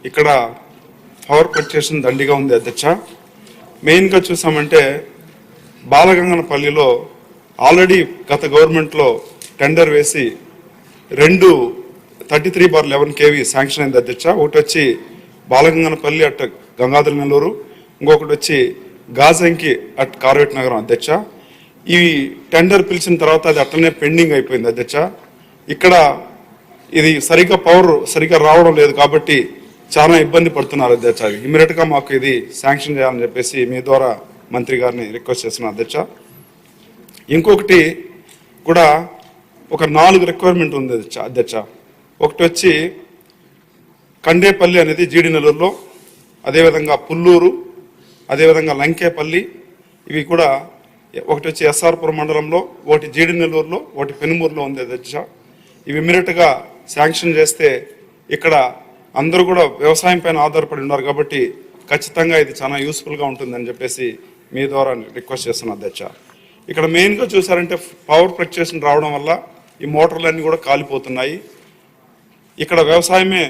ఇక్కడ పవర్ పర్చేషన్ దండిగా ఉంది అధ్యక్ష. మెయిన్గా చూసామంటే బాలగంగనపల్లిలో ఆల్రెడీ గత గవర్నమెంట్లో టెండర్ వేసి 33/11 kV శాంక్షన్ అయింది అధ్యక్ష. ఒకటి వచ్చి బాలగంగనపల్లి అట్ గంగాధర నెల్లూరు, ఇంకొకటి వచ్చి గాజంకి అట్ కార్వేట్ నగరం అధ్యక్ష. ఈ టెండర్ పిలిచిన తర్వాత అది అట్లనే పెండింగ్ అయిపోయింది అధ్యక్ష. ఇక్కడ ఇది పవర్ సరిగ్గా రావడం లేదు కాబట్టి చాలా ఇబ్బంది పడుతున్నారు అధ్యక్ష. ఇమీడియట్గా మాకు ఇది శాంక్షన్ చేయాలని చెప్పేసి మీ ద్వారా మంత్రి గారిని రిక్వెస్ట్ చేస్తున్నాను అధ్యక్ష. ఇంకొకటి కూడా ఒక 4 రిక్వైర్మెంట్ ఉంది అధ్యక్ష. ఒకటి వచ్చి కండేపల్లి అనేది జీడి నెల్లూరులో, అదేవిధంగా పుల్లూరు, అదేవిధంగా లంకేపల్లి, ఇవి కూడా ఒకటి వచ్చి ఎస్ఆర్పురం మండలంలో, ఒకటి జీడి నెల్లూరులో, ఒకటి పెనుమూరులో ఉంది అధ్యక్ష. ఇవి ఇమీడియట్గా శాంక్షన్ చేస్తే ఇక్కడ అందరూ కూడా వ్యవసాయం పైన ఆధారపడి ఉన్నారు కాబట్టి ఖచ్చితంగా ఇది చాలా యూస్ఫుల్గా ఉంటుందని చెప్పేసి మీ ద్వారా రిక్వెస్ట్ చేస్తున్నాను అధ్యక్ష. ఇక్కడ మెయిన్గా చూసారంటే పవర్ ఫ్లక్చుయేషన్ రావడం వల్ల ఈ మోటార్లన్నీ కూడా కాలిపోతున్నాయి. ఇక్కడ వ్యవసాయమే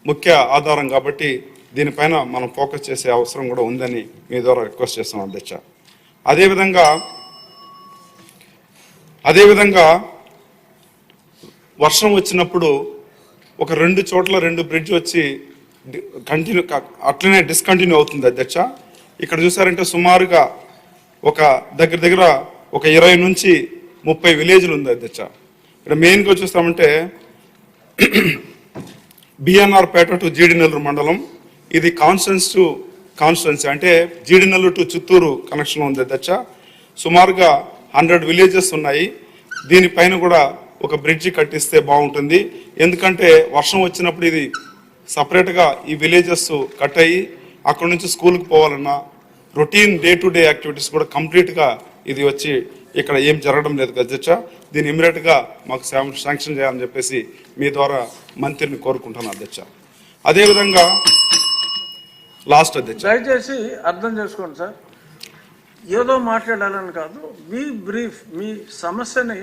ముఖ్య ఆధారం కాబట్టి దీనిపైన మనం ఫోకస్ చేసే అవసరం కూడా ఉందని మీ ద్వారా రిక్వెస్ట్ చేస్తున్నాం అధ్యక్ష. అదేవిధంగా వర్షం వచ్చినప్పుడు ఒక 2 చోట్ల 2 బ్రిడ్జ్ వచ్చి అట్లనే డిస్కంటిన్యూ అవుతుంది అధ్యక్ష. ఇక్కడ చూసారంటే సుమారుగా ఒక దగ్గర ఒక 20 నుంచి 30 విలేజ్లు ఉంది అధ్యక్ష. ఇక్కడ మెయిన్గా చూస్తామంటే బిఎన్ఆర్ పేట టు జీడి నెల్లూరు మండలం, ఇది కాన్స్టెన్సీ అంటే జీడి నెల్లూరు టు చిత్తూరు కనెక్షన్ ఉంది అధ్యక్ష. సుమారుగా 100 విలేజెస్ ఉన్నాయి. దీనిపైన కూడా ఒక బ్రిడ్జి కట్టిస్తే బాగుంటుంది. ఎందుకంటే వర్షం వచ్చినప్పుడు ఇది సపరేట్గా ఈ విలేజెస్ కట్ అయ్యి అక్కడ నుంచి స్కూల్కి పోవాలన్నా routine day to day activities కూడా కంప్లీట్గా ఇది వచ్చి ఇక్కడ ఏం జరగడం లేదు అధ్యక్ష. దీన్ని ఇమీడియట్గా మాకు శాంక్షన్ చేయాలని చెప్పేసి మీ ద్వారా మంత్రిని కోరుకుంటాను అధ్యక్ష. అదేవిధంగా లాస్ట్ అధ్యక్ష, దయచేసి అర్థం చేసుకోండి సార్, ఏదో మాట్లాడాలని కాదు, మీ బ్రీఫ్, మీ సమస్యని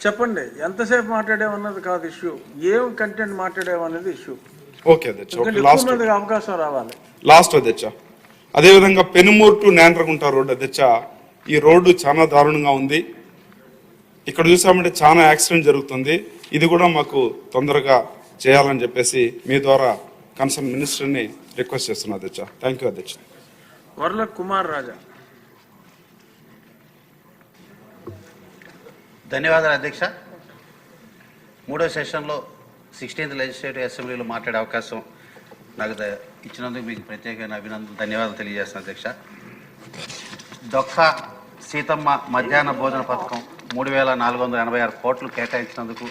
చెప్పండి. ఎంతసేపు మాట్లాడేమన్నది కాదు ఇష్యూ, ఏం కంటెంట్ మాట్లాడేమన్నది ఇష్యూ. ఓకే అధ్యక్ష, మందికి అవకాశం రావాలి. లాస్ట్ అధ్యక్ష, అదేవిధంగా పెనుమూరు టు నేండ్రగుంట రోడ్డు అధ్యక్ష, ఈ రోడ్డు చాలా దారుణంగా ఉంది. ఇక్కడ చూసామంటే చాలా యాక్సిడెంట్ జరుగుతుంది. ఇది కూడా మాకు తొందరగా చేయాలని చెప్పేసి మీ ద్వారా కన్సర్న్ మినిస్టర్ని రిక్వెస్ట్ చేస్తున్నా అధ్యక్ష. థ్యాంక్ యూ అధ్యక్ష. వర్ల కుమార్ రాజా. ధన్యవాదాలు అధ్యక్ష. 3వ సెషన్లో 16th లెజిస్లేటివ్ అసెంబ్లీలో మాట్లాడే అవకాశం నాకు ఇచ్చినందుకు మీకు ప్రత్యేకమైన ధన్యవాదాలు తెలియజేస్తాను అధ్యక్ష. డొక్కా సీతమ్మ మధ్యాహ్న భోజన పథకం 3,486 కోట్లు కేటాయించినందుకు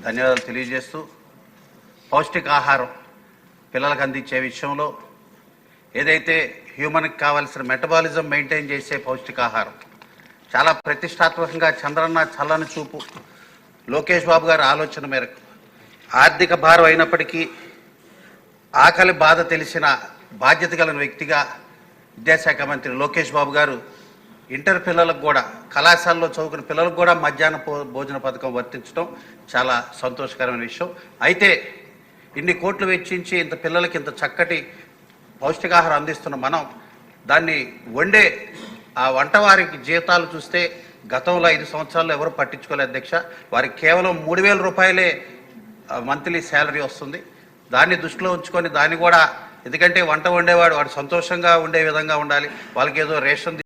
ధన్యవాదాలు తెలియజేస్తూ, పౌష్టికాహారం పిల్లలకు అందించే విషయంలో ఏదైతే హ్యూమన్కి కావాల్సిన మెటబాలిజం మెయింటైన్ చేసే పౌష్టికాహారం చాలా ప్రతిష్టాత్మకంగా చంద్రన్న చల్లని చూపు లోకేష్ బాబు గారి ఆలోచన మేరకు ఆర్థిక భారం అయినప్పటికీ ఆకలి బాధ తెలిసిన బాధ్యత గల వ్యక్తిగా విద్యాశాఖ మంత్రి లోకేష్ బాబు గారు ఇంటర్ పిల్లలకు కూడా, కళాశాలలో చదువుకున్న పిల్లలకు కూడా మధ్యాహ్న భోజన పథకం వర్తించడం చాలా సంతోషకరమైన విషయం. అయితే ఇన్ని కోట్లు వెచ్చించి ఇంత పిల్లలకి ఇంత చక్కటి పౌష్టికాహారం అందిస్తున్న మనం దాన్ని వండే ఆ వంటవారికి జీతాలు చూస్తే గతంలో 5 సంవత్సరాల్లో ఎవరు పట్టించుకోలేదు అధ్యక్ష. వారికి కేవలం 3,000 రూపాయలే మంత్లీ శాలరీ వస్తుంది. దాన్ని దృష్టిలో ఉంచుకొని దాన్ని కూడా, ఎందుకంటే వంట వండేవాడు వాడు సంతోషంగా ఉండే విధంగా ఉండాలి, వాళ్ళకి ఏదో రేషన్